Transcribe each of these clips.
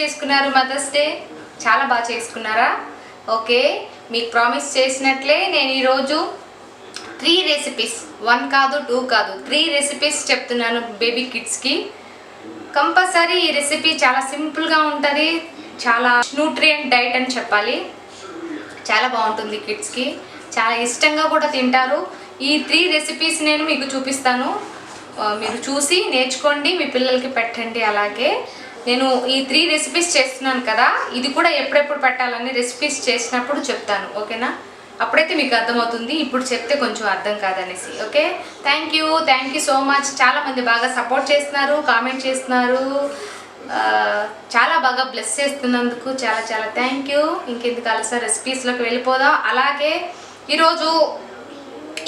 చేసుకున్నారు mothers day? చాలా బాగా చేసుకున్నారా? ఓకే, మీకు ప్రామిస్ చేసినట్లే నేను ఈరోజు 3 రెసిపీస్, 1 కాదు 2 కాదు 3 రెసిపీస్ చెప్తున్నాను బేబీ కిడ్స్కి. కంపల్సరీ ఈ రెసిపీ చాలా సింపుల్గా ఉంటుంది, చాలా న్యూట్రియంట్ డైట్ అని చెప్పాలి. చాలా బాగుంటుంది, కిడ్స్కి చాలా ఇష్టంగా కూడా తింటారు. ఈ 3 రెసిపీస్ నేను మీకు చూపిస్తాను, మీరు చూసి నేర్చుకోండి, మీ పిల్లలకి పెట్టండి. అలాగే నేను ఈ 3 రెసిపీస్ చేస్తున్నాను కదా, ఇది కూడా ఎప్పుడెప్పుడు పెట్టాలని రెసిపీస్ చేసినప్పుడు చెప్తాను, ఓకేనా? అప్పుడైతే మీకు అర్థమవుతుంది, ఇప్పుడు చెప్తే కొంచెం అర్థం కాదనేసి. Okay, thank you so much. చాలామంది బాగా సపోర్ట్ చేస్తున్నారు, కామెంట్ చేస్తున్నారు, చాలా బాగా బ్లెస్ చేస్తున్నందుకు చాలా చాలా థ్యాంక్ యూ. ఇంకెందుకు ఆలస్యం, రెసిపీస్లోకి వెళ్ళిపోదాం. అలాగే ఈరోజు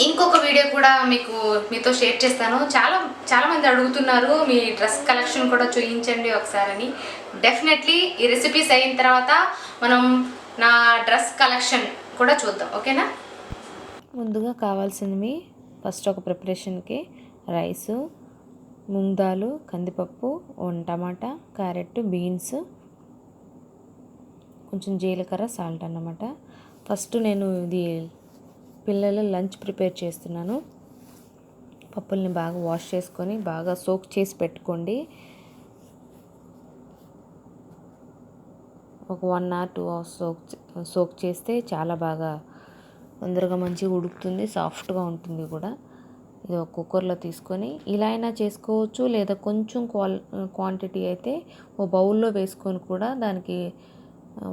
ఇంకొక వీడియో కూడా మీతో షేర్ చేస్తాను. చాలామంది అడుగుతున్నారు మీ డ్రెస్ కలెక్షన్ కూడా చూపించండి ఒకసారి అని. డెఫినెట్లీ ఈ రెసిపీస్ అయిన తర్వాత మనం నా డ్రెస్ కలెక్షన్ కూడా చూద్దాం, ఓకేనా? ముందుగా కావాల్సినవి ఫస్ట్ ఒక ప్రిపరేషన్కి రైసు, మూంగ్ దాల్, కందిపప్పు, 1 టమాటా, క్యారెట్, బీన్స్, కొంచెం జీలకర్ర, సాల్ట్ అన్నమాట. ఫస్ట్ నేను ఇది పిల్లల లంచ్ ప్రిపేర్ చేస్తున్నాను. పప్పుల్ని బాగా వాష్ చేసుకొని బాగా సోక్ చేసి పెట్టుకోండి. ఒక 1 or 2 hours సోక్ చేస్తే చాలా బాగా తొందరగా మంచిగా ఉడుకుతుంది, సాఫ్ట్గా ఉంటుంది కూడా. ఇది ఒక కుక్కర్లో తీసుకొని ఇలా అయినా చేసుకోవచ్చు, లేదా కొంచెం క్వాంటిటీ అయితే ఓ బౌల్లో వేసుకొని కూడా దానికి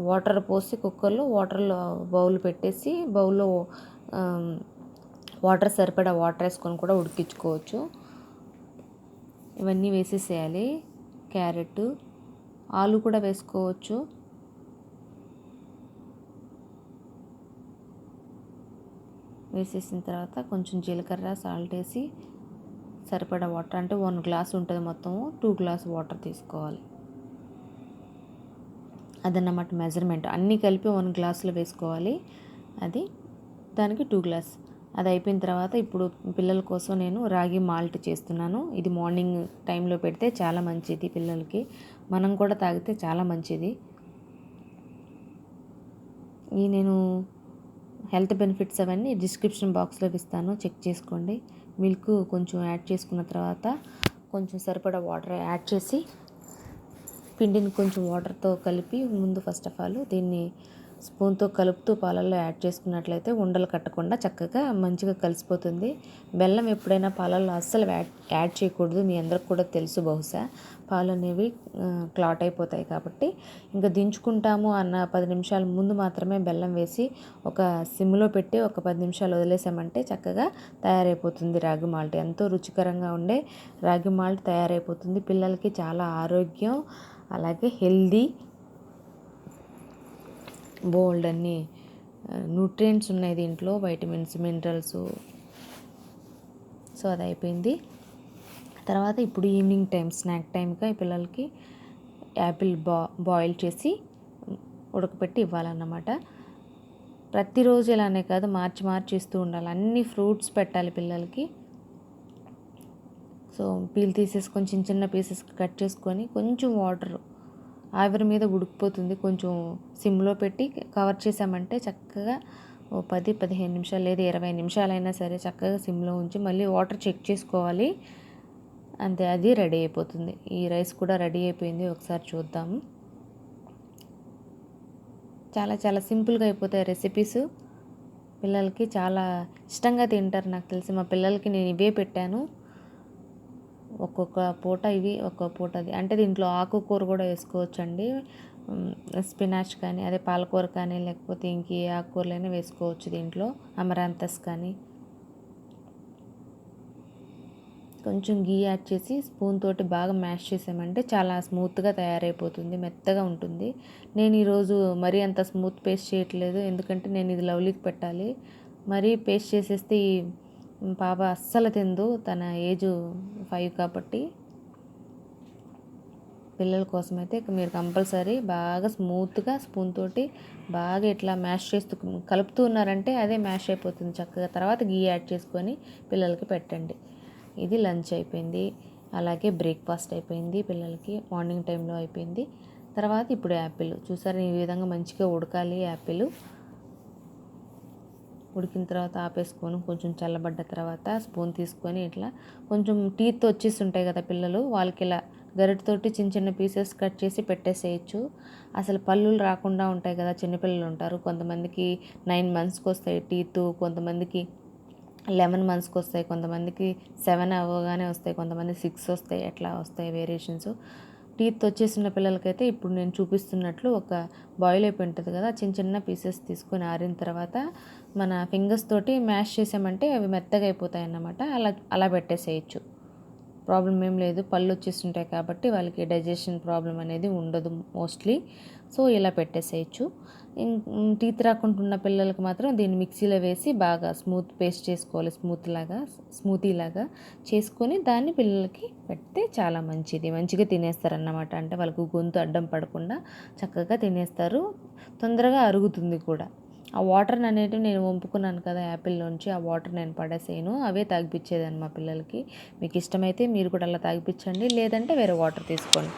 వాటర్ పోసి కుక్కర్లో బౌల్ పెట్టేసి బౌల్లో వాటర్ సరిపడా వాటర్ వేసుకొని కూడా ఉడికించుకోవచ్చు. ఇవన్నీ వేసేసేయాలి. క్యారెట్, ఆలు కూడా వేసుకోవచ్చు. వేసేసిన తర్వాత కొంచెం జీలకర్ర, సాల్ట్ వేసి సరిపడా వాటర్, అంటే 1 గ్లాస్ ఉంటుంది మొత్తము, 2 గ్లాస్ వాటర్ తీసుకోవాలి. అదన్నమాట మెజర్మెంట్. అన్నీ కలిపి 1 గ్లాసులో వేసుకోవాలి. అది దానికి 2 గ్లాస్. అది అయిపోయిన తర్వాత ఇప్పుడు పిల్లల కోసం నేను రాగి మాల్ట్ చేస్తున్నాను. ఇది మార్నింగ్ టైంలో పెడితే చాలా మంచిది పిల్లలకి, మనం కూడా తాగితే చాలా మంచిది. ఈ నేను హెల్త్ బెనిఫిట్స్ అవన్నీ డిస్క్రిప్షన్ బాక్స్లో ఇస్తాను, చెక్ చేసుకోండి. మిల్క్ కొంచెం యాడ్ చేసుకున్న తర్వాత కొంచెం సరిపడా వాటర్ యాడ్ చేసి పిండిని కొంచెం వాటర్తో కలిపి ముందు ఫస్ట్ ఆఫ్ ఆల్ దీన్ని స్పూన్తో కలుపుతూ పాలల్లో యాడ్ చేసుకున్నట్లయితే ఉండలు కట్టకుండా చక్కగా మంచిగా కలిసిపోతుంది. బెల్లం ఎప్పుడైనా పాలల్లో అస్సలు యాడ్ చేయకూడదు, మీ అందరికి కూడా తెలుసు బహుశా. పాలు అనేవి క్లాట్ అయిపోతాయి కాబట్టి ఇంకా దించుకుంటాము అన్న 10 నిమిషాల ముందు మాత్రమే బెల్లం వేసి ఒక సిమ్లో పెట్టి ఒక 10 నిమిషాలు వదిలేసామంటే చక్కగా తయారైపోతుంది రాగి మాల్ట్. ఎంతో రుచికరంగా ఉండే రాగి మాల్ట్ తయారైపోతుంది. పిల్లలకి చాలా ఆరోగ్యం, అలాగే హెల్దీ, బోల్డ్ అన్ని న్యూట్రియంట్స్ ఉన్నాయి దీంట్లో, వైటమిన్స్, మినరల్స్. సో అది అయిపోయింది. తర్వాత ఇప్పుడు ఈవినింగ్ టైం స్నాక్ టైంగా ఈ పిల్లలకి యాపిల్ బాయిల్ చేసి ఉడకపెట్టి ఇవ్వాలన్నమాట. ప్రతిరోజు ఇలానే కాదు, మార్చి ఇస్తూ ఉండాలి. అన్ని ఫ్రూట్స్ పెట్టాలి పిల్లలకి. సో పీల్ తీసేసుకొని చిన్న పీసెస్ కట్ చేసుకొని కొంచెం వాటర్ ఆవిరి మీద ఉడికిపోతుంది, కొంచెం సిమ్లో పెట్టి కవర్ చేసామంటే చక్కగా 10-15 నిమిషాలు లేదా 20 నిమిషాలైనా సరే చక్కగా సిమ్లో ఉంచి మళ్ళీ వాటర్ చెక్ చేసుకోవాలి. అంతే, అది రెడీ అయిపోతుంది. ఈ రైస్ కూడా రెడీ అయిపోయింది, ఒకసారి చూద్దాము. చాలా చాలా సింపుల్గా అయిపోతాయి రెసిపీస్. పిల్లలకి చాలా ఇష్టంగా తింటారు నాకు తెలిసి. మా పిల్లలకి నేను ఇవే పెట్టాను, ఒక్కొక్క పూట ఇవి, ఒక్కొక్క పూట అది. అంటే దీంట్లో ఆకుకూర కూడా వేసుకోవచ్చు అండి, స్పినాచ్ కానీ, అదే పాలకూర కానీ, లేకపోతే ఇంక ఏ ఆకుకూరలైనా వేసుకోవచ్చు దీంట్లో, అమరాంతస్ కానీ. కొంచెం గీ యాడ్ చేసి స్పూన్ తోటి బాగా మ్యాష్ చేసామంటే చాలా స్మూత్గా తయారైపోతుంది, మెత్తగా ఉంటుంది. నేను ఈరోజు మరీ అంత స్మూత్ పేస్ట్ చేయట్లేదు, ఎందుకంటే నేను ఇది లవ్లీకి పెట్టాలి. మరీ పేస్ట్ చేసేస్తే ఈ పాప అస్సలు తిందు, తన ఏజ్ 5 కాబట్టి. పిల్లల కోసం అయితే మీరు కంపల్సరీ బాగా స్మూత్గా స్పూన్ తోటి బాగా ఇట్లా మ్యాష్ చేస్తూ కలుపుతూ ఉన్నారంటే అదే మ్యాష్ అయిపోతుంది చక్కగా. తర్వాత గీ యాడ్ చేసుకొని పిల్లలకి పెట్టండి. ఇది లంచ్ అయిపోయింది, అలాగే బ్రేక్ఫాస్ట్ అయిపోయింది, పిల్లలకి మార్నింగ్ టైంలో అయిపోయింది. తర్వాత ఇప్పుడు యాపిల్ చూసారా, ఈ విధంగా మంచిగా ఉడకాలి. యాపిల్ ఉడికిన తర్వాత ఆపేసుకొని కొంచెం చల్లబడ్డ తర్వాత స్పూన్ తీసుకొని ఇట్లా కొంచెం టీత్ వచ్చేసి ఉంటాయి కదా పిల్లలు, వాళ్ళకి ఇలా గరిటతోటి చిన్న చిన్న పీసెస్ కట్ చేసి పెట్టేసేయచ్చు. అసలు పళ్ళులు రాకుండా ఉంటాయి కదా, చిన్నపిల్లలు ఉంటారు, కొంతమందికి 9 monthsకి వస్తాయి టీత్, కొంతమందికి 11 monthsకి వస్తాయి, కొంతమందికి 7 అవ్వగానే వస్తాయి, కొంతమంది 6 వస్తాయి, ఎట్లా వస్తాయి వేరియేషన్స్. టీత్ వచ్చేసిన పిల్లలకైతే ఇప్పుడు నేను చూపిస్తున్నట్లు ఒక బాయిల్ అయిపోయి ఉంటుంది కదా, చిన్న చిన్న పీసెస్ తీసుకొని ఆరిన తర్వాత మన ఫింగర్స్ తోటి మ్యాష్ చేసామంటే అవి మెత్తగా అయిపోతాయి అన్నమాట. అలా పెట్టేసేయచ్చు, ప్రాబ్లం ఏం లేదు. పళ్ళు వచ్చేస్తుంటాయి కాబట్టి వాళ్ళకి డైజెషన్ ప్రాబ్లం అనేది ఉండదు మోస్ట్లీ. సో ఇలా పెట్టేసేయచ్చు. టీత్ రాకుండా ఉన్న పిల్లలకి మాత్రం దీన్ని మిక్సీలో వేసి బాగా స్మూత్ పేస్ట్ చేసుకోవాలి, స్మూతీ లాగా చేసుకొని దాన్ని పిల్లలకి పెడితే చాలా మంచిగా తినేస్తారన్నమాట. అంటే వాళ్ళకు గొంతు అడ్డం పడకుండా చక్కగా తినేస్తారు, తొందరగా అరుగుతుంది కూడా. ఆ వాటర్ అనేటివి నేను వంపుకున్నాను కదా యాపిల్లోంచి, ఆ వాటర్ నేను పడేసేయను, అవే తాగిపించేదాన్ని మా పిల్లలకి. మీకు ఇష్టమైతే మీరు కూడా అలా తాగిపించండి, లేదంటే వేరే వాటర్ తీసుకోండి.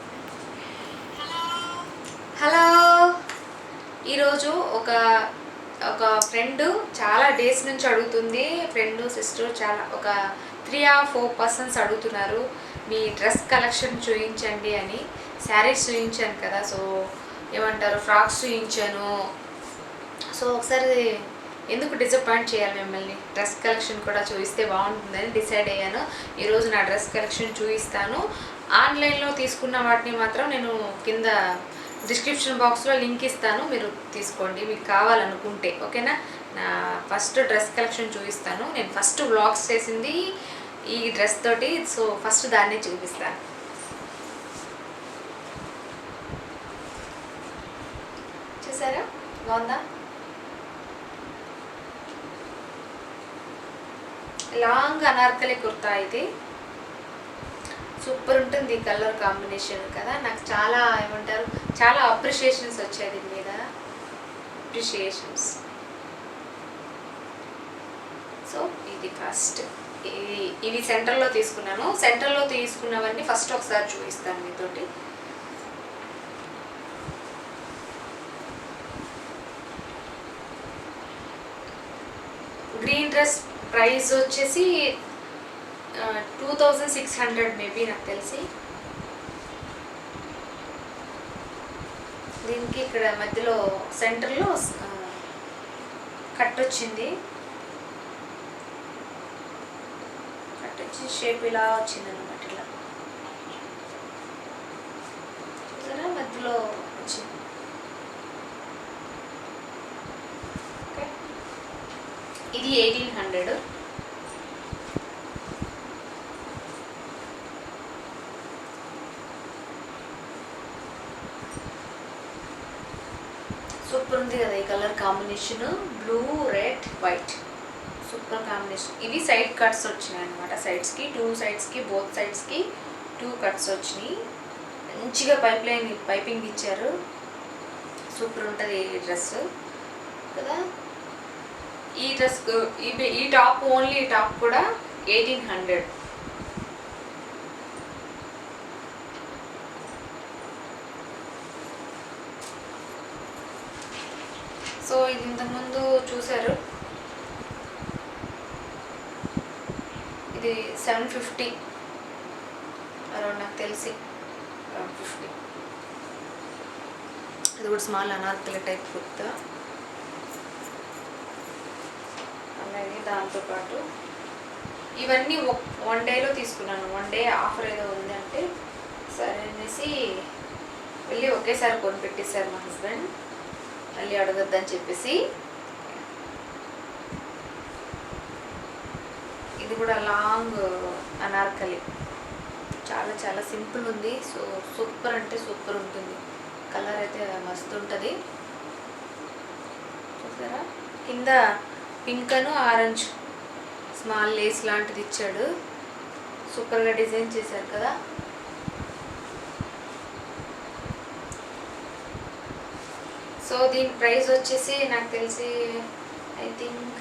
హలో, ఈరోజు ఒక ఫ్రెండ్ చాలా డేస్ నుంచి అడుగుతుంది, ఫ్రెండ్ సిస్టర్ చాలా ఒక 3 or 4 persons అడుగుతున్నారు మీ డ్రెస్ కలెక్షన్ చూపించండి అని. శారీస్ చూపించాను కదా, సో ఏమంటారు ఫ్రాక్స్ చూపించాను. సో ఒకసారి ఎందుకు డిసప్పాయింట్ చేయాలి మిమ్మల్ని, డ్రెస్ కలెక్షన్ కూడా చూపిస్తే బాగుంటుందని డిసైడ్ అయ్యాను. ఈరోజు నా డ్రెస్ కలెక్షన్ చూపిస్తాను. ఆన్లైన్లో తీసుకున్న వాటిని మాత్రం నేను కింద డిస్క్రిప్షన్ బాక్స్లో లింక్ ఇస్తాను, మీరు తీసుకోండి మీకు కావాలనుకుంటే, ఓకేనా. నా ఫస్ట్ డ్రెస్ కలెక్షన్ చూపిస్తాను. నేను ఫస్ట్ వ్లాగ్స్ చేసింది ఈ డ్రెస్ తోటి, సో ఫస్ట్ దాన్నే చూపిస్తాను. చూసారా, బాగుందా? లాంగ్ అనార్కలి కుర్తా ఇది, సూపర్ ఉంటుంది కలర్ కాంబినేషన్ కదా. నాకు చాలా ఏమంటారు చాలా అప్రిషియేషన్స్ వచ్చాయి దీని మీద, అప్రిషియేషన్స్. సో ఇది ఫస్ట్, ఇవి సెంటర్లో తీసుకున్నాను. సెంటర్లో తీసుకున్నవన్నీ ఫస్ట్ ఒకసారి చూపిస్తాను మీతోటి. గ్రీన్ డ్రెస్ ప్రైస్ వచ్చేసి 2600 మేబీ, నాకు తెలిసి. దీనికి ఇక్కడ మధ్యలో సెంటర్లో కట్ వచ్చింది, కట్ వచ్చి షేప్ ఇలా వచ్చింది అనమాట. ఇలా చూసారా, మధ్యలో వచ్చింది. ఓకే, ఇది 1800. సూపర్ ఉంది కదా ఈ colour combination, blue red white, super combination. ఇవి సైడ్ కట్స్ వచ్చినాయి అనమాట, సైడ్స్కి 2 సైడ్స్కి బోత్ సైడ్స్కి 2 కట్స్ వచ్చినాయి. మంచిగా పైపింగ్ ఇచ్చారు, సూపర్ ఉంటుంది ఈ డ్రెస్ కదా. ఈ డ్రెస్ ఈ టాప్, ఓన్లీ టాప్ కూడా 1800. సో ఇది ఇంతకుముందు చూసారు, ఇది 750 అరౌండ్, నాకు తెలిసి 50. ఇది కూడా స్మాల్ అనార్కలి టైప్ కుర్తా. అలాగే దాంతోపాటు ఇవన్నీ 1 డేలో తీసుకున్నాను. 1 డే ఆఫర్ ఏదో ఉంది అంటే సరే అనేసి వెళ్ళి ఒకేసారి కొనిపెట్టేశారు మా హస్బెండ్, మళ్ళీ అడగొద్దని చెప్పేసి. ఇది కూడా లాంగ్ అనార్కలి, చాలా చాలా సింపుల్ ఉంది. సో సూపర్ అంటే సూపర్ ఉంటుంది, కలర్ అయితే మస్తు ఉంటుంది. చూసారా, కింద పింక్ అను ఆరెంజ్ స్మాల్ లేస్ లాంటిది ఇచ్చాడు, సూపర్గా డిజైన్ చేశారు కదా. సో దీని ప్రైస్ వచ్చేసి నాకు తెలిసి ఐ థింక్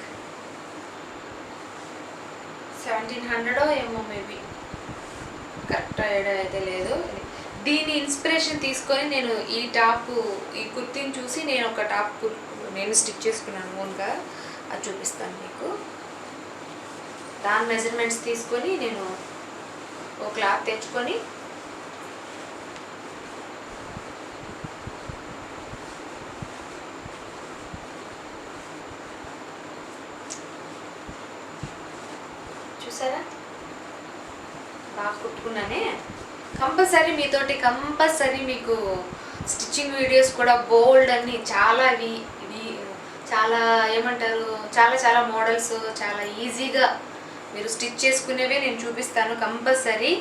1700 ఏమో, మేబీ కరెక్ట్ ఐడియా అయితే లేదు. దీని ఇన్స్పిరేషన్ తీసుకొని నేను ఈ టాప్, ఈ కుర్తీని చూసి నేను ఒక టాప్ నేను స్టిచ్ చేసుకున్నాను ఓన్గా. అది చూపిస్తాను మీకు. దాని మెజర్మెంట్స్ తీసుకొని నేను ఒక క్లాత్ తెచ్చుకొని చూసారా బాగా కుట్టుకున్నానే. కంపల్సరీ మీకు స్టిచ్చింగ్ వీడియోస్ కూడా బోల్డ్ అన్ని చాలా చాలా ఏమంటారు, చాలా మోడల్స్ చాలా ఈజీగా మీరు స్టిచ్ చేసుకునేవే నేను చూపిస్తాను కంపల్సరీ.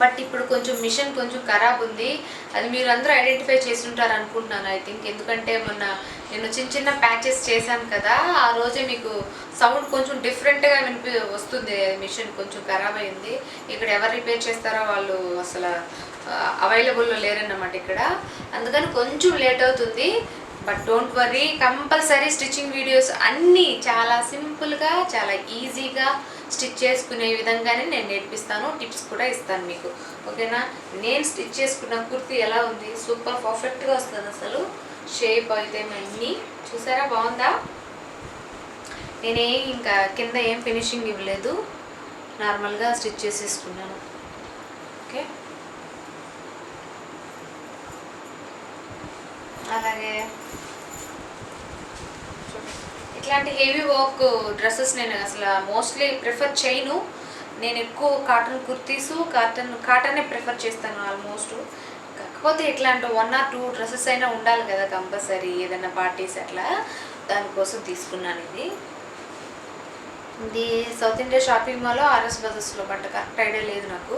బట్ ఇప్పుడు కొంచెం మిషన్ కొంచెం ఖరాబ్ ఉంది, అది మీరు అందరూ ఐడెంటిఫై చేసి ఉంటారు అనుకుంటున్నాను ఐ థింక్. ఎందుకంటే నేను చిన్న ప్యాచెస్ చేశాను కదా, ఆ రోజే మీకు సౌండ్ కొంచెం డిఫరెంట్గా వస్తుంది. మిషన్ కొంచెం ఖరాబ్ అయింది. ఇక్కడ ఎవరు రిపేర్ చేస్తారో వాళ్ళు అసలు అవైలబుల్లో లేరన్నమాట ఇక్కడ, అందుకని కొంచెం లేట్ అవుతుంది. But don't worry, compulsory stitching videos అన్నీ చాలా సింపుల్గా చాలా ఈజీగా స్టిచ్ చేసుకునే విధంగానే నేను నేర్పిస్తాను, టిప్స్ కూడా ఇస్తాను మీకు. ఓకేనా? నేను స్టిచ్ చేసుకున్న కుర్తీ ఎలా ఉంది, సూపర్ పర్ఫెక్ట్గా వస్తుంది అసలు. షేప్ అయితే అన్నీ చూసారా, బాగుందా? నేనేం ఇంకా కింద ఏం ఫినిషింగ్ ఇవ్వలేదు, నార్మల్గా స్టిచ్ చేసేసుకున్నాను. ఓకే, అలాగే ఇట్లాంటి హెవీ వర్క్ డ్రెస్సెస్ నేను అసలు మోస్ట్లీ ప్రిఫర్ చేయను. నేను ఎక్కువ కాటన్ కుర్తీసు కాటనే ప్రిఫర్ చేస్తాను ఆల్మోస్ట్. కాకపోతే ఇట్లాంటి 1 or 2 డ్రెస్సెస్ అయినా ఉండాలి కదా కంపల్సరీ, ఏదైనా పార్టీస్ అట్లా, దానికోసం తీసుకున్నాను ఇది సౌత్ ఇండియా షాపింగ్ మాల్లో ఆర్ఎస్ బ్రదర్స్లో. బట్ కరెక్ట్ ఐడియా లేదు నాకు,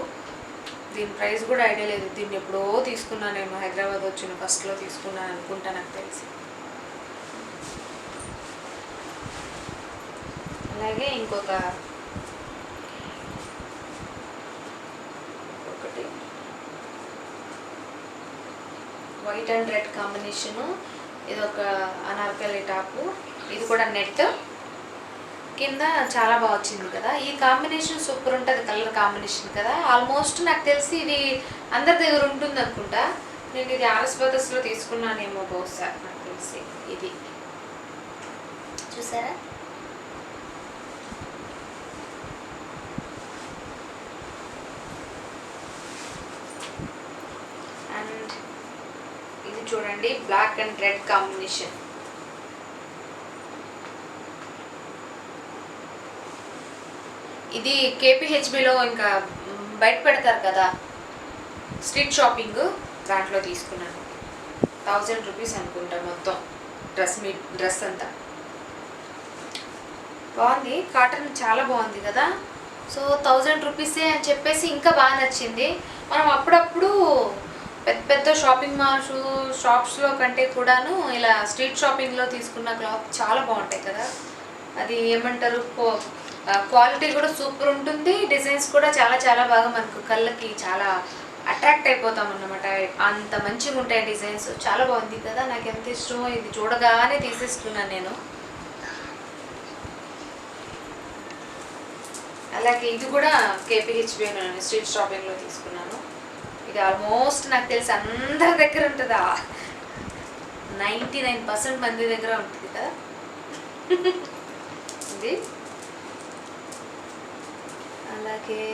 దీని ప్రైస్ కూడా ఐడియా లేదు. దీన్ని ఎప్పుడో తీసుకున్నాను నేను, హైదరాబాద్ వచ్చిన ఫస్ట్లో తీసుకున్నాను అనుకుంటా నాకు తెలిసి. అలాగే ఇంకొకటి వైట్ అండ్ రెడ్ కాంబినేషను, ఇది ఒక అనార్కలి టాపు, ఇది కూడా నెట్ కింద చాలా బాగా వచ్చింది కదా. ఈ కాంబినేషన్ సూపర్ ఉంటుంది, కలర్ కాంబినేషన్ కదా. ఆల్మోస్ట్ నాకు తెలిసి ఇది అందరి దగ్గర ఉంటుంది అనుకుంటా. నేను ఇది ఆర్ఎస్ బ్రదర్స్లో తీసుకున్నానేమో బహుశా నాకు తెలిసి. ఇది చూసారా, అండ్ ఇది చూడండి బ్లాక్ అండ్ రెడ్ కాంబినేషన్. ఇది కేపీహెచ్బిలో ఇంకా బయట పెడతారు కదా స్ట్రీట్ షాపింగ్, దాంట్లో తీసుకున్నాను. 1000 రూపీస్ అనుకుంటా మొత్తం డ్రెస్ అంతా. బాగుంది, కాటన్ చాలా బాగుంది కదా. సో 1000 రూపీసే అని చెప్పేసి ఇంకా బాగా నచ్చింది. మనం అప్పుడప్పుడు పెద్ద షాపింగ్ మాల్స్ షాప్స్లో కంటే కూడాను ఇలా స్ట్రీట్ షాపింగ్లో తీసుకున్న క్లాత్ చాలా బాగుంటాయి కదా. అది ఏమంటారు, క్వాలిటీ కూడా సూపర్ ఉంటుంది, డిజైన్స్ కూడా చాలా బాగా మనకు కళ్ళకి చాలా అట్రాక్ట్ అయిపోతాం అన్నమాట. అంత మంచిగా ఉంటాయి డిజైన్స్, చాలా బాగుంది కదా. నాకు ఎంత ఇష్టమో, ఇది చూడగానే తీసేసుకున్నాను నేను. అలాగే ఇది కూడా కేపీహెచ్బి స్ట్రీట్ షాపింగ్లో తీసుకున్నాను. ఇది ఆల్మోస్ట్ నాకు తెలిసి అందరి దగ్గర ఉంటుందా, 99% మంది దగ్గర ఉంటుంది కదా ఇది. అలాగే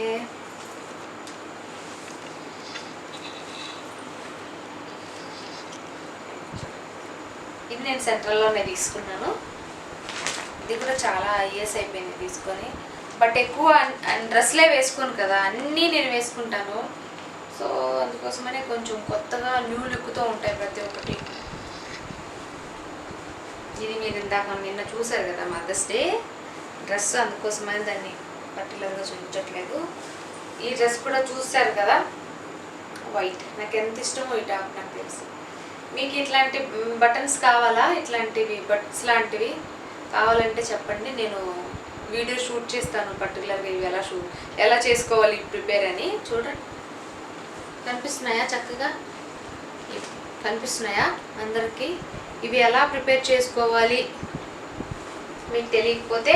ఇది నేను సెంట్రల్లోనే తీసుకున్నాను. ఇది కూడా చాలా ఇయర్స్ అయిపోయింది తీసుకొని. బట్ ఎక్కువ డ్రెస్లే వేసుకోను కదా, అన్నీ నేను వేసుకుంటాను. సో అందుకోసమనే కొంచెం కొత్తగా న్యూ లుక్తో ఉంటాయి ప్రతి ఒక్కటి. ఇది మీరు నిన్న చూసారు కదా మదర్స్ డే డ్రెస్, అందుకోసమని దాన్ని పర్టికులర్గా చూపించట్లేదు. ఈ డ్రెస్ కూడా చూసారు కదా, వైట్, నాకు ఎంత ఇష్టమో ఈ టాప్ నాకు తెలుసు. మీకు ఇట్లాంటి బటన్స్ కావాలా, ఇట్లాంటివి బట్స్ లాంటివి కావాలంటే చెప్పండి, నేను వీడియో షూట్ చేస్తాను పర్టికులర్గా ఇవి ఎలా చేసుకోవాలి ప్రిపేర్ అని. చూడండి కనిపిస్తున్నాయా, చక్కగా కనిపిస్తున్నాయా అందరికీ? ఇవి ఎలా ప్రిపేర్ చేసుకోవాలి మీకు తెలియకపోతే,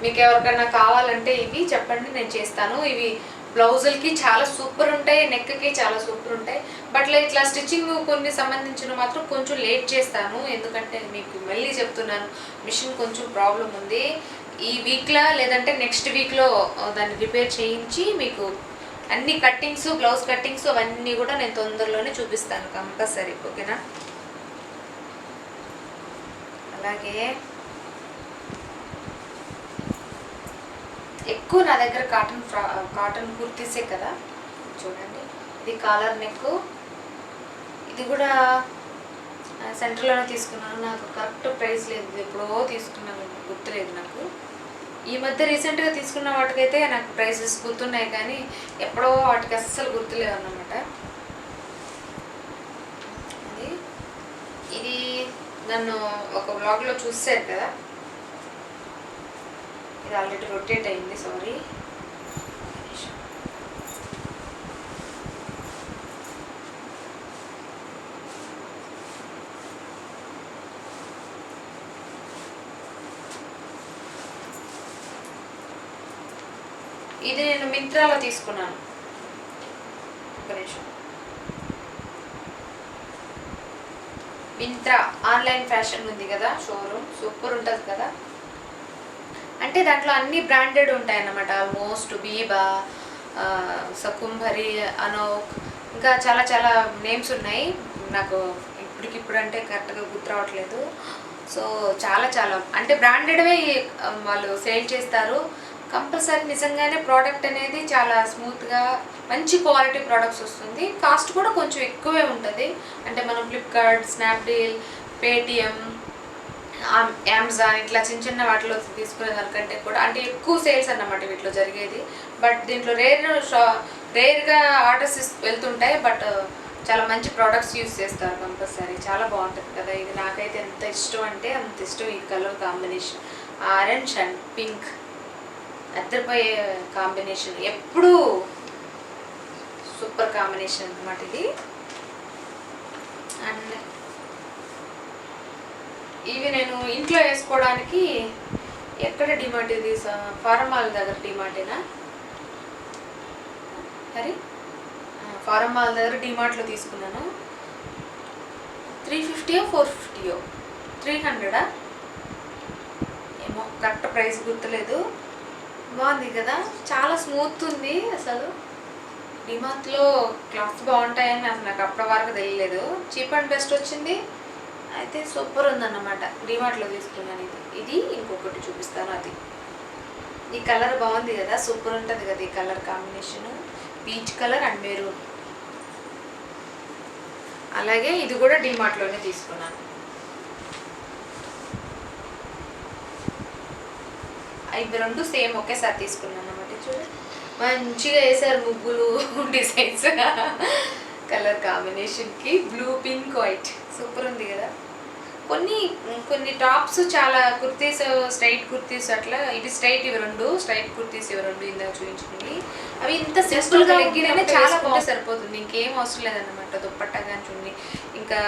మీకు ఎవరికైనా కావాలంటే ఇవి చెప్పండి, నేను చేస్తాను. ఇవి బ్లౌజులకి చాలా సూపర్ ఉంటాయి, నెక్కి చాలా సూపర్ ఉంటాయి. బట్ ఇట్లా స్టిచ్చింగ్ కొన్ని సంబంధించిన మాత్రం కొంచెం లేట్ చేస్తాను, ఎందుకంటే మీకు మళ్ళీ చెప్తున్నాను మిషన్ కొంచెం ప్రాబ్లం ఉంది. ఈ వీక్లో లేదంటే నెక్స్ట్ వీక్లో దాన్ని రిపేర్ చేయించి మీకు అన్ని కట్టింగ్స్, బ్లౌజ్ కట్టింగ్స్ అవన్నీ కూడా నేను తొందరలోనే చూపిస్తాను కంపల్సరీ, ఓకేనా. అలాగే ఎక్కువ నా దగ్గర కాటన్ కుర్తీసే కదా. చూడండి, ఇది కాలర్ నెక్, ఇది కూడా సెంటర్లోనే తీసుకున్నాను. నాకు కరెక్ట్ ప్రైస్ లేదు, ఎప్పుడో తీసుకున్నాను, గుర్తులేదు నాకు. ఈ మధ్య రీసెంట్గా తీసుకున్న వాటికైతే నాకు ప్రైసెస్ గుర్తున్నాయి, కానీ ఎప్పుడో వాటికి అస్సలు గుర్తులేవు అన్నమాట. ఇది నన్ను ఒక బ్లాగ్లో చూసారు కదా, ఇది ఆల్రెడీ రొటేట్ అయింది, సారీ. ఇది నేను మింత్రాలో తీసుకున్నాను, ఒక నిమిషం. మింత్రా ఆన్లైన్ ఫ్యాషన్ ఉంది కదా, షోరూమ్ సూపర్ ఉంటుంది కదా. అంటే దాంట్లో అన్ని బ్రాండెడ్ ఉంటాయి అన్నమాట, ఆల్మోస్ట్ బీబా, సకుంభరి, అనోక్, ఇంకా చాలా చాలా నేమ్స్ ఉన్నాయి. నాకు ఇప్పటికిప్పుడు అంటే కరెక్ట్గా గుర్తు రావట్లేదు. సో చాలా చాలా అంటే బ్రాండెడ్వే వాళ్ళు సేల్ చేస్తారు. కంపల్సరీ నిజంగానే ప్రోడక్ట్ అనేది చాలా స్మూత్గా మంచి క్వాలిటీ ప్రోడక్ట్స్ వస్తుంది. కాస్ట్ కూడా కొంచెం ఎక్కువే ఉంటుంది. అంటే మనం ఫ్లిప్కార్ట్, స్నాప్డీల్, పేటిఎం, అమెజాన్ ఇట్లా చిన్న చిన్న వాటిలో తీసుకునే దానికంటే కూడా అంటే ఎక్కువ సేల్స్ అన్నమాట వీటిలో జరిగేది. బట్ దీంట్లో రేర్గా ఆర్డర్స్ వెళ్తుంటాయి, బట్ చాలా మంచి ప్రోడక్ట్స్ యూస్ చేస్తారు కంపల్సరీ. చాలా బాగుంటుంది కదా. ఇది నాకైతే ఎంత ఇష్టం అంటే అంత ఇష్టం. ఈ colour combination orange and pink అద్దరిపోయే కాంబినేషన్, ఎప్పుడూ సూపర్ కాంబినేషన్ అన్నమాట ఇది. అండ్ ఇవి నేను ఇంట్లో వేసుకోవడానికి ఎక్కడ డిమార్ట్, ఇది ఫారం మాల్ దగ్గర డిమార్టేనా, సరే ఫారం మాల్ దగ్గర డిమార్ట్లో తీసుకున్నాను. 350 450 300 ఏమో కరెక్ట్ ప్రైస్ గుర్తులేదు. బాగుంది కదా, చాలా స్మూత్ ఉంది. అసలు డిమార్ట్లో క్లాత్స్ బాగుంటాయని అసలు నాకు అప్పటి వరకు తెలియలేదు. చీప్ అండ్ బెస్ట్ వచ్చింది, అయితే సూపర్ ఉందన్నమాట. డిమార్ట్లో తీసుకున్నాను ఇది. ఇది ఇంకొకటి చూపిస్తాను, అది ఈ కలర్ బాగుంది కదా, సూపర్ ఉంటుంది కదా ఈ colour combination, peach colour and maroon. అలాగే ఇది కూడా డిమార్ట్లోనే తీసుకున్నాను. ఇవి రెండు సేమ్ ఒకేసారి తీసుకున్నాను అన్నమాట. చూడండి మంచిగా వేసారు ముగ్గులు, డిజైన్స్, కలర్ కాంబినేషన్కి బ్లూ, పింక్, వైట్ సూపర్ ఉంది కదా. కొన్ని టాప్స్ చాలా కుర్తీస్, స్ట్రైట్ కుర్తీస్ అట్లా, ఇవి స్ట్రైట్, ఇవి రెండు స్ట్రైట్ కుర్తీస్, ఇవి రెండు ఇందాక చూపించుకుని అవి ఇంత సింపుల్గా లెగ్గినే చాలా బాగా సరిపోతుంది, ఇంకేం అవసరం లేదన్నమాట. దుప్పట్టా కానీ చున్నీ ఇంకా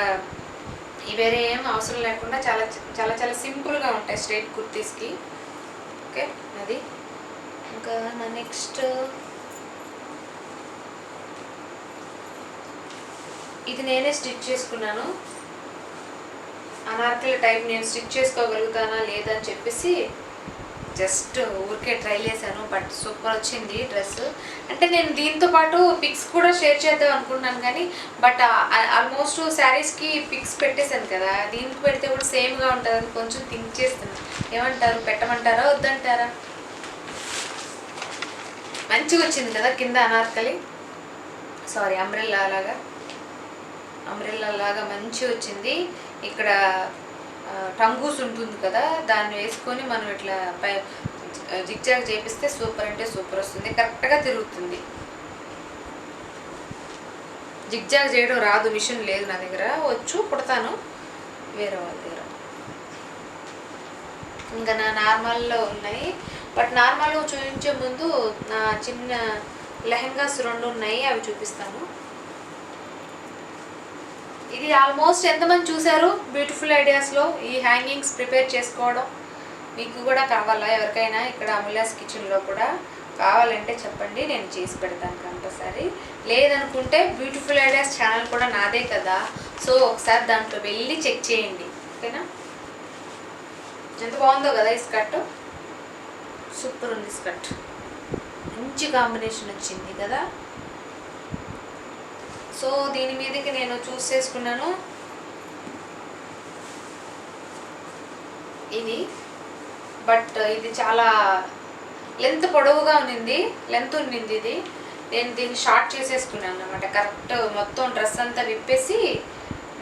వేరే ఏం అవసరం లేకుండా చాలా చాలా చాలా సింపుల్గా ఉంటాయి స్ట్రైట్ కుర్తీస్కి. ఓకే, అది ఇంకా నా నెక్స్ట్ ఇది నేనే స్టిచ్ చేసుకున్నాను. అనార్కలి టైప్ నేను స్టిచ్ చేసుకోగలుగుతానా లేదని చెప్పేసి జస్ట్ ఊరికే ట్రై చేశాను. బట్ సూపర్ వచ్చింది డ్రెస్. అంటే నేను దీంతో పాటు పిక్స్ కూడా షేర్ చేద్దాం అనుకున్నాను, కానీ బట్ ఆల్మోస్ట్ శారీస్కి పిక్స్ పెట్టేశాను కదా, దీనికి పెడితే కూడా సేమ్గా ఉంటుందని కొంచెం థింక్ చేస్తున్నాను. ఏమంటారు, పెట్టమంటారా వద్దంటారా? మంచిగా వచ్చింది కదా కింద అనార్కలి, సారీ అంబ్రెల్లా లాగా మంచిగా వచ్చింది. ఇక్కడ టంగూస్ ఉంటుంది కదా, దాన్ని వేసుకొని మనం ఇట్లా జిగ్జాగ్ చేపిస్తే సూపర్ అంటే సూపర్ వస్తుంది, కరెక్ట్గా తిరుగుతుంది. జిగ్జాగ్ చేయడం రాదు, మిషన్ లేదు నా దగ్గర, వచ్చు కుడతాను వేరే వాళ్ళ దగ్గర. ఇంకా నా నార్మల్లో ఉన్నాయి, బట్ నార్మల్ చూపించే ముందు నా చిన్న లెహెంగాస్ రెండు ఉన్నాయి, అవి చూపిస్తాను. ఇది ఆల్మోస్ట్ ఎంతమంది చూసారు బ్యూటిఫుల్ ఐడియాస్లో ఈ హ్యాంగింగ్స్ ప్రిపేర్ చేసుకోవడం? మీకు కూడా కావాలా ఎవరికైనా? ఇక్కడ అమూల్యాస్ కిచెన్లో కూడా కావాలంటే చెప్పండి, నేను చేసి పెడతాను కంపల్సరీ. లేదనుకుంటే బ్యూటిఫుల్ ఐడియాస్ ఛానల్ కూడా నాదే కదా, సో ఒకసారి దాంట్లో వెళ్ళి చెక్ చేయండి. ఓకేనా? ఎంత బాగుందో కదా ఈ స్కర్ట్, సూపర్ ఉంది స్కర్ట్, మంచి కాంబినేషన్ వచ్చింది కదా. సో దీని మీదకి నేను చూస్ చేసుకున్నాను ఇది, బట్ ఇది చాలా లెంత్ పొడవుగా ఉన్నింది, ఇది. నేను దీన్ని షార్ట్ చేసేసుకున్నాను అనమాట. కరెక్ట్ మొత్తం డ్రెస్ అంతా విప్పేసి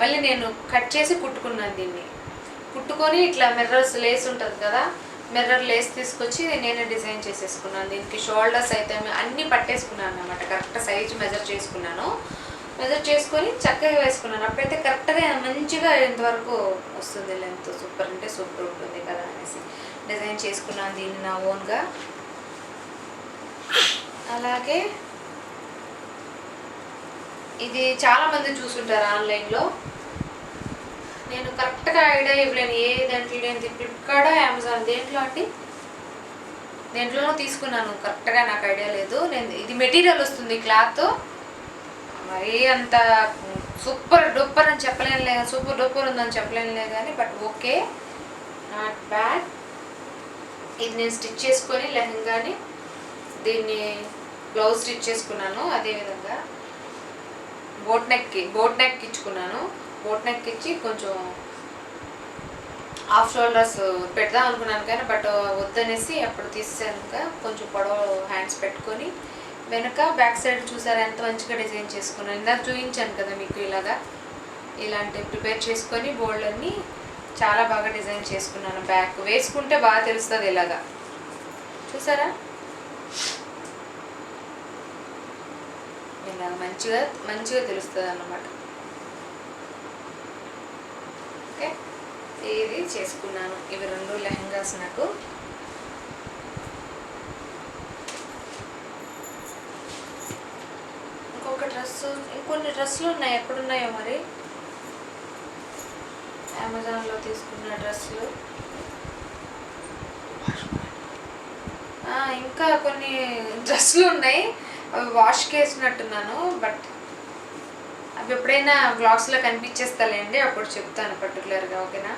మళ్ళీ నేను కట్ చేసి కుట్టుకున్నాను. దీన్ని కుట్టుకొని ఇట్లా మిర్రర్స్ లేస్ ఉంటుంది కదా, మిర్రర్ లేస్ తీసుకొచ్చి నేనే డిజైన్ చేసేసుకున్నాను. దీనికి షోల్డర్స్ అయితే అన్నీ పట్టేసుకున్నాను అనమాట. కరెక్ట్ సైజ్ మెజర్ చేసుకున్నాను, మెజర్ చేసుకొని చక్కగా వేసుకున్నాను. అప్పుడైతే కరెక్ట్గా మంచిగా ఇంతవరకు వస్తుంది లెంత్, సూపర్ అంటే సూపర్ ఉంటుంది కదా అనేసి డిజైన్ చేసుకున్నాను దీన్ని నా ఓన్గా. అలాగే ఇది చాలామంది చూసుంటారు ఆన్లైన్లో, నేను కరెక్ట్గా ఐడియా ఇవ్వలేను ఏ దాంట్లో లేని. ఫ్లిప్కార్ట్, అమెజాన్ దేంట్లో అండి, దేంట్లోనూ తీసుకున్నాను, కరెక్ట్గా నాకు ఐడియా లేదు. నేను ఇది మెటీరియల్ వస్తుంది క్లాత్, మరీ అంత సూపర్ డూపర్ అని చెప్పలేనులే, సూపర్ డూపర్ ఉందని చెప్పలేనులే కానీ, బట్ ఓకే, నాట్ బ్యాడ్. ఇది నేను స్టిచ్ చేసుకొని లెహంగాని దీన్ని బ్లౌజ్ స్టిచ్ చేసుకున్నాను. అదేవిధంగా బోట్ నెక్ ఇచ్చుకున్నాను. బోట్ నెక్ ఇచ్చి కొంచెం హాఫ్ షోల్డర్స్ పెడదాం అనుకున్నాను కానీ బట్ వద్దనేసి అప్పుడు తీసాక కొంచెం పొడవు హ్యాండ్స్ పెట్టుకొని వెనక బ్యాక్ సైడ్ చూసారా ఎంత మంచిగా డిజైన్ చేసుకున్నాను. ఇందాక చూపించాను కదా మీకు, ఇలాంటివి ప్రిపేర్ చేసుకొని బోల్డ్ అన్ని చాలా బాగా డిజైన్ చేసుకున్నాను. బ్యాక్ వేసుకుంటే బాగా తెలుస్తుంది, ఇలాగా చూసారా, ఇలా మంచిగా తెలుస్తుంది అన్నమాట. ఓకే, ఇది చేసుకున్నాను. ఇవి 2 లెహంగాస్ నాకు. ఇంకొక డ్రెస్సు, ఇంకొన్ని డ్రెస్సులు ఉన్నాయి, ఎక్కడున్నాయో మరి, అమెజాన్లో తీసుకున్న డ్రెస్సులు. ఇంకా కొన్ని డ్రెస్సులు ఉన్నాయి, అవి వాష్కి వేసినట్టున్నాను, బట్ అవి ఎప్పుడైనా బ్లాగ్స్లో కనిపించేస్తాలేండి, అప్పుడు చెప్తాను పర్టికులర్గా. ఓకేనా?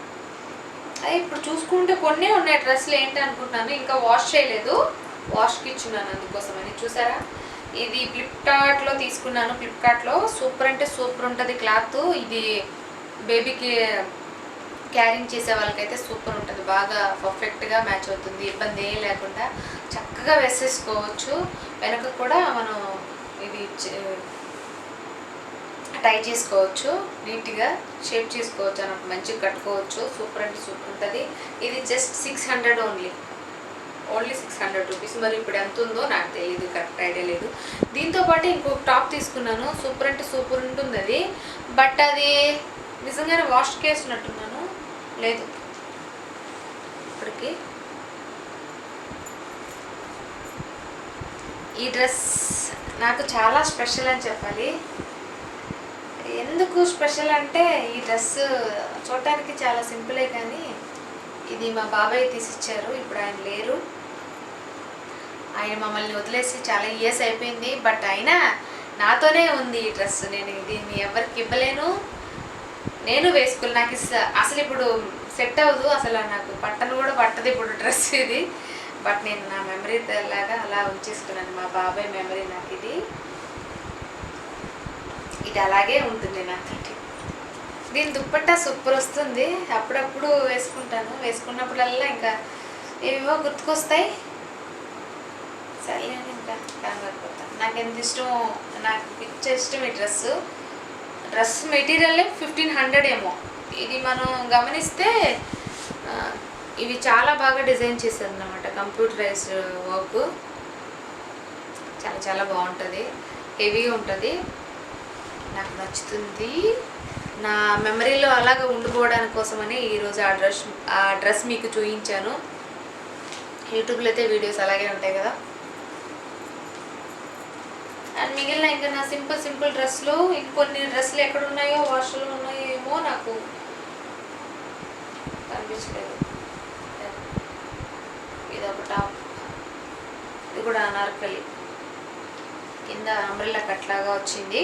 ఇప్పుడు చూసుకుంటే కొన్ని ఉన్నాయి డ్రెస్సులు, ఏంటి అనుకుంటున్నాను, ఇంకా వాష్ చేయలేదు, వాష్కి ఇచ్చున్నాను అందుకోసమని. చూసారా, ఇది ఫ్లిప్కార్ట్లో తీసుకున్నాను. ఫ్లిప్కార్ట్లో సూపర్ అంటే సూపర్ ఉంటుంది క్లాత్. ఇది బేబీకి క్యారింగ్ చేసే వాళ్ళకైతే సూపర్ ఉంటుంది, బాగా పర్ఫెక్ట్గా మ్యాచ్ అవుతుంది, ఇబ్బంది ఏం లేకుండా చక్కగా వేసేసుకోవచ్చు. వెనక కూడా మనం ఇది టై చేసుకోవచ్చు, నీట్గా షేప్ చేసుకోవచ్చు అన్నట్టు, మంచిగా కట్టుకోవచ్చు. సూపర్ అంటే సూపర్ ఉంటుంది. ఇది జస్ట్ 600 ఓన్లీ 600 రూపీస్. మరి ఇప్పుడు ఎంత ఉందో నాకు తెలియదు, కరెక్ట్ ఐడియా లేదు. దీంతోపాటు ఇంకొక టాప్ తీసుకున్నాను, సూపర్ అంటే సూపర్ ఉంటుంది అది, బట్ అది నిజంగానే వాష్ చేసినట్టున్నాను, లేదు ఇప్పటికి. ఈ డ్రెస్ నాకు చాలా స్పెషల్ అని చెప్పాలి. ఎందుకు స్పెషల్ అంటే, ఈ డ్రెస్ చూడటానికి చాలా సింపులే కానీ ఇది మా బాబాయ్ తీసిచ్చారు. ఇప్పుడు ఆయన లేరు, ఆయన మమ్మల్ని వదిలేసి చాలా ఇయర్స్ అయిపోయింది, బట్ అయినా నాతోనే ఉంది ఈ డ్రెస్. నేను దీన్ని ఎవరికి ఇవ్వలేను, నేను వేసుకోవాలి. నాకు అసలు ఇప్పుడు సెట్ అవ్వదు, అసలు నాకు పట్టను కూడా పట్టదు ఇప్పుడు డ్రెస్ ఇది, బట్ నేను నా మెమరీ లాగా అలా ఉంచేసుకున్నాను. మా బాబాయ్ మెమరీ నాకు ఇది అలాగే ఉంటుంది నాతోటి. దీని దుప్పట్టా సూపర్ వస్తుంది, అప్పుడప్పుడు వేసుకుంటాను, వేసుకున్నప్పుడల్లా ఇంకా ఏవేవో గుర్తుకొస్తాయి. సరే ఇంకా కనబడిపోతాను. నాకు ఎంత ఇష్టం, నాకు పిచ్చ ఇష్టం ఈ డ్రెస్ మెటీరియల్ 1500 ఏమో. ఇది మనం గమనిస్తే ఇవి చాలా బాగా డిజైన్ చేశారు అన్నమాట, కంప్యూటరైజ్డ్ వర్క్, చాలా చాలా బాగుంటుంది, హెవీగా ఉంటుంది, నాకు నచ్చుతుంది. నా మెమరీలో అలాగా ఉండిపోవడానికి కోసమని ఈరోజు ఆ డ్రెస్ మీకు చూపించాను. యూట్యూబ్లో అయితే వీడియోస్ అలాగే ఉంటాయి కదా. అండ్ మిగిలిన ఇంకా నా సింపుల్ డ్రెస్సులు, ఇంకొన్ని డ్రెస్సులు ఎక్కడున్నాయో, వాష్లో ఉన్నాయో ఏమో నాకు కనిపించలేదు. ఇది ఒక టాప్, ఇది కూడా అనార్కలి కింద అంబ్రెల్లా కట్ లాగా వచ్చింది.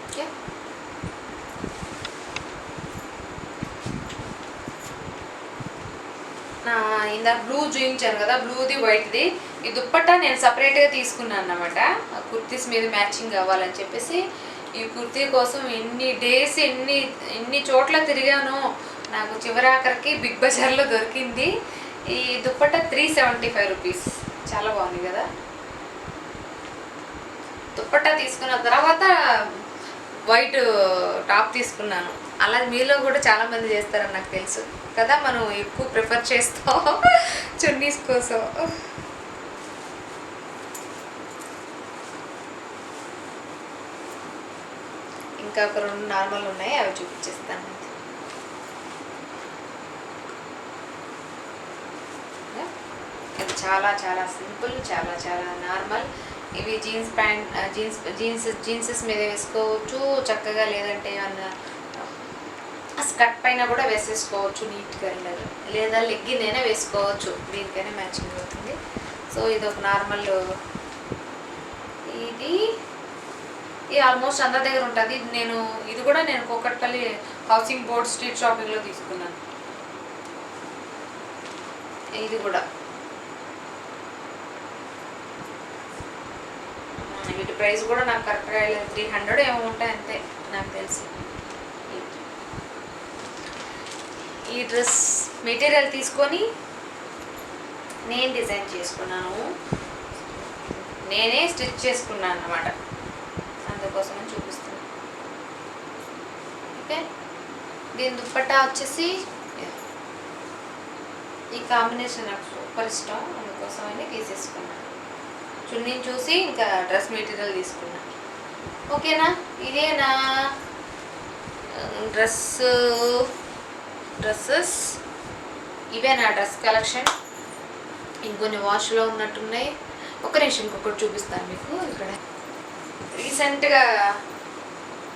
ఓకే, ఇందాక బ్లూ చూపించాను కదా, బ్లూది వైట్ది. ఈ దుప్పట్టా నేను సపరేట్గా తీసుకున్నాను అన్నమాట, కుర్తీస్ మీద మ్యాచింగ్ కావాలని చెప్పేసి. ఈ కుర్తీ కోసం ఎన్ని డేస్ ఎన్ని చోట్ల తిరిగాను. నాకు చివరాఖరికి బిగ్ బజార్లో దొరికింది. ఈ దుప్పట్టా 375 రూపీస్. చాలా బాగుంది కదా. దుప్పట్టా తీసుకున్న తర్వాత వైట్ టాప్ తీసుకున్నాను. అలా మీలో కూడా చాలామంది చేస్తారని నాకు తెలుసు కదా. మనం ఎక్కువ ప్రిఫర్ చేస్తాం చున్నీస్ కోసం. ఇంకా ఒక 2 నార్మల్ ఉన్నాయి, అవి చూపించేస్తాను. ఇది చాలా చాలా సింపుల్, చాలా చాలా నార్మల్. ఇవి జీన్స్ ప్యాంట్, జీన్సెస్ మీద వేసుకోవచ్చు చక్కగా, లేదంటే ఏమన్నా స్కర్ట్ పైన కూడా వేసేసుకోవచ్చు నీట్గా, లేదా లెగ్గిన్ అయినా వేసుకోవచ్చు, దీనికైనా మ్యాచింగ్ అవుతుంది. సో ఇది ఒక నార్మల్. ఇది ఆల్మోస్ట్ అందరి దగ్గర ఉంటుంది. ఇది కూడా నేను కూకట్పల్లి హౌసింగ్ బోర్డ్ స్ట్రీట్ షాపింగ్లో తీసుకున్నాను. ఇది కూడా వీటి ప్రైస్ కూడా నాకు కరెక్ట్గా 300 ఏమో ఉంటాయి అంతే నాకు తెలిసి. ఈ డ్రెస్ మెటీరియల్ తీసుకొని నేను డిజైన్ చేసుకున్నాను, నేనే స్టిచ్ చేసుకున్నాను అన్నమాట, అందుకోసమని చూపిస్తాను. ఓకే, దీని దుప్పట్టా వచ్చేసి ఈ కాంబినేషన్ నాకు సూపర్ ఇష్టం, అందుకోసమని తీసేసుకున్నాను. చున్నీని చూసి ఇంకా డ్రెస్ మెటీరియల్ తీసుకున్నాను. ఓకేనా, ఇదే నా డ్రెస్సెస్, ఇవే నా డ్రెస్ కలెక్షన్. ఇంకొన్ని వాష్లో ఉన్నట్టున్నాయి. ఒక నిమిషం ఇంకొకటి చూపిస్తాను మీకు. ఇక్కడ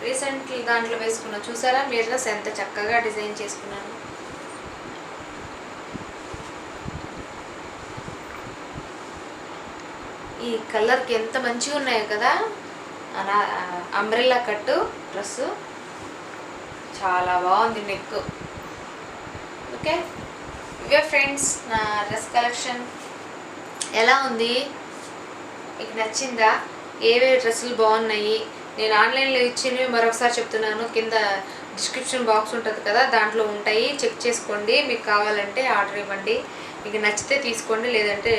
రీసెంట్ దాంట్లో వేసుకున్నా చూసారా, మీరు డ్రెస్ ఎంత చక్కగా డిజైన్ చేసుకున్నాను. ఈ కలర్కి ఎంత మంచిగా ఉన్నాయో కదా. అంబ్రెల్లా కట్టు డ్రెస్సు చాలా బాగుంది, నెక్. ఓకే, ఇవే ఫ్రెండ్స్ నా డ్రెస్ కలెక్షన్. ఎలా ఉంది, మీకు నచ్చిందా? ఏవే డ్రెస్సులు బాగున్నాయి? నేను ఆన్లైన్లో ఇచ్చినవి మరొకసారి చెప్తున్నాను, కింద డిస్క్రిప్షన్ బాక్స్ ఉంటుంది కదా, దాంట్లో ఉంటాయి, చెక్ చేసుకోండి. మీకు కావాలంటే ఆర్డర్ ఇవ్వండి. మీకు నచ్చితే తీసుకోండి, లేదంటే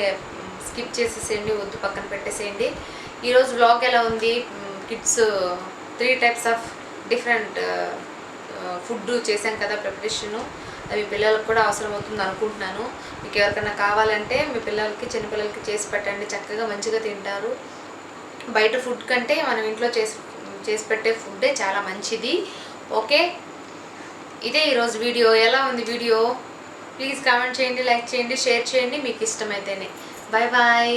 స్కిప్ చేసేసేయండి, వద్దు పక్కన పెట్టేసేయండి. ఈరోజు వ్లాగ్ ఎలా ఉంది? Kids 3 types of different food చేశాం కదా ప్రిపరేషను. అవి పిల్లలకు కూడా అవసరం అవుతుంది అనుకుంటున్నాను. మీకు ఎవరికైనా కావాలంటే మీ పిల్లలకి, చిన్నపిల్లలకి చేసి పెట్టండి, చక్కగా మంచిగా తింటారు. బయట ఫుడ్ కంటే మనం ఇంట్లో చేసి పెట్టే ఫుడ్డే చాలా మంచిది. ఓకే, ఇదే ఈరోజు వీడియో. ఎలా ఉంది వీడియో? ప్లీజ్ కామెంట్ చేయండి, లైక్ చేయండి, షేర్ చేయండి మీకు ఇష్టమైతేనే. Bye bye.